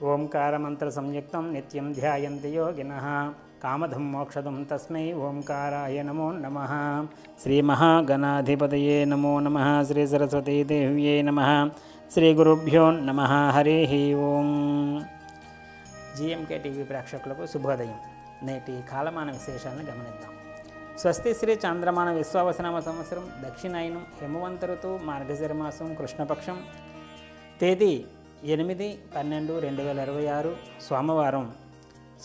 ఓంకారమంత్ర సంయుక్తం నిత్యం ధ్యాయంతి యోగినః కామధం మోక్షదం తస్మై ఓంకారాయ నమో నమః. శ్రీ మహాగణాధిపతయే నమో నమః. శ్రీ సరస్వతీదేవ్యై నమః. శ్రీ గురుభ్యో నమః. హరి ఓం. జిఎంకే టీవీ ప్రేక్షకులకు శుభోదయం. నేటి కాలమాన విశేషాలను గమనిద్దాం. స్వస్తి శ్రీ చాంద్రమాన విశ్వావసనామ సంవత్సరం దక్షిణాయనం హేమవంత ఋతువు మార్గశిర మాసం కృష్ణపక్షం తేదీ 8/12/2026 సోమవారం.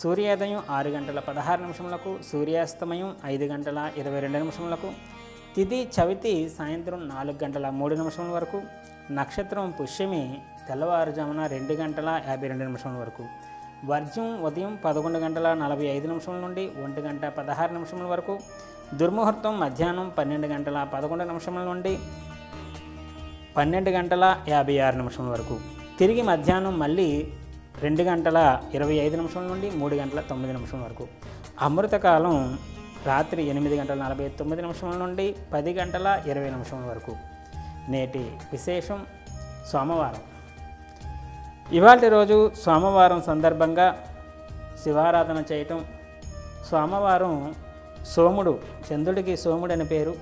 సూర్యోదయం 6:16 సూర్యాస్తమయం 5:22 తిథి చవితి సాయంత్రం 4:03 వరకు, నక్షత్రం పుష్యమి తెల్లవారుజామున 2:52 వరకు, వర్జ్యం ఉదయం 11:45 నుండి 1:16 వరకు, దుర్ముహూర్తం మధ్యాహ్నం 12:11 నుండి 12:56 వరకు, తిరిగి మధ్యాహ్నం మళ్ళీ 2:25 నుండి 3:09 వరకు, అమృతకాలం రాత్రి 8:49 నుండి 10:20 వరకు. నేటి విశేషం సోమవారం. ఇవాళ రోజు సోమవారం సందర్భంగా శివారాధన చేయటం. సోమవారం సోముడు, చంద్రుడికి సోముడు అని పేరు.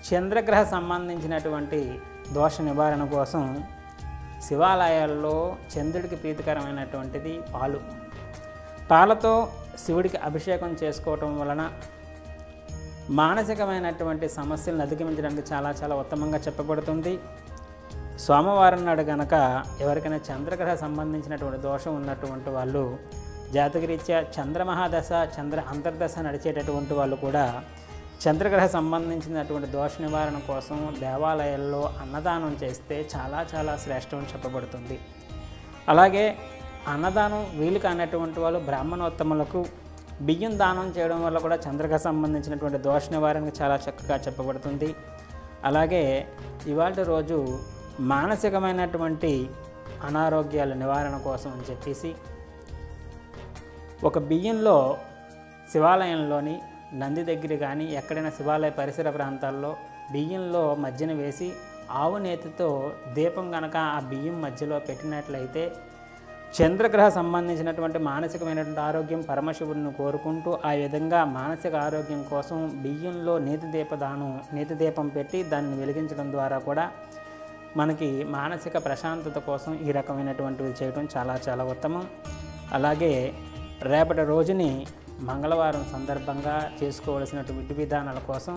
చంద్రగ్రహ సంబంధించినటువంటి దోష నివారణ కోసం శివాలయాల్లో చంద్రుడికి ప్రీతికరమైనటువంటిది పాలు. పాలతో శివుడికి అభిషేకం చేసుకోవటం వలన మానసికమైనటువంటి సమస్యలను అధిగమించడానికి చాలా ఉత్తమంగా చెప్పబడుతుంది. సోమవారం నాడు గనక ఎవరికైనా చంద్రగ్రహ సంబంధించినటువంటి దోషం ఉన్నటువంటి వాళ్ళు, జాతకరీత్యా చంద్రమహాదశ చంద్ర అంతర్దశ నడిచేటటువంటి వాళ్ళు కూడా చంద్రగ్రహ సంబంధించినటువంటి దోష నివారణ కోసం దేవాలయాల్లో అన్నదానం చేస్తే చాలా శ్రేష్టం చెప్పబడుతుంది. అలాగే అన్నదానం వీలు కానటువంటి వాళ్ళు బ్రాహ్మణోత్తములకు బియ్యం దానం చేయడం వల్ల కూడా చంద్రగ్రహ సంబంధించినటువంటి దోష నివారణకు చాలా చక్కగా చెప్పబడుతుంది. అలాగే ఇవాళ రోజు మానసికమైనటువంటి అనారోగ్యాల నివారణ కోసం అని చెప్పేసి ఒక బియ్యంలో శివాలయంలోని నంది దగ్గర కానీ ఎక్కడైనా శివాలయ పరిసర ప్రాంతాల్లో బియ్యంలో మధ్యన వేసి ఆవు నేతితో దీపం కనుక ఆ బియ్యం మధ్యలో పెట్టినట్లయితే చంద్రగ్రహ సంబంధించినటువంటి మానసికమైనటువంటి ఆరోగ్యం పరమశివుడిని కోరుకుంటూ ఆ విధంగా మానసిక ఆరోగ్యం కోసం బియ్యంలో నేతి దీపం పెట్టి దాన్ని వెలిగించడం ద్వారా కూడా మనకి మానసిక ప్రశాంతత కోసం ఈ రకమైనటువంటివి చేయడం చాలా ఉత్తమం. అలాగే రేపటి రోజుని మంగళవారం సందర్భంగా చేసుకోవలసినటువంటి విధి విధానాల కోసం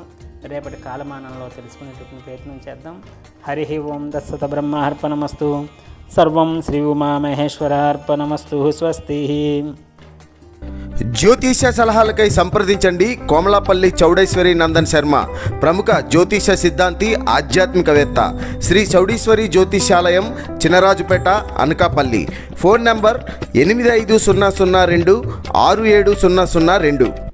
రేపటి కాలమానంలో తెలుసుకునేటువంటి ప్రయత్నం చేద్దాం. హరి ఓం. దత్సత బ్రహ్మార్పణమస్తు. సర్వం శ్రీ ఉమామహేశ్వరార్పణమస్తు. స్వస్తి. జ్యోతిష సలహాలకై సంప్రదించండి కోమలాపల్లి చౌడేశ్వరి నందన్ శర్మ, ప్రముఖ జ్యోతిష సిద్ధాంతి, ఆధ్యాత్మికవేత్త. శ్రీ చౌడేశ్వరి జ్యోతిషాలయం, చినరాజుపేట, అనకాపల్లి. Phone number 8500267002.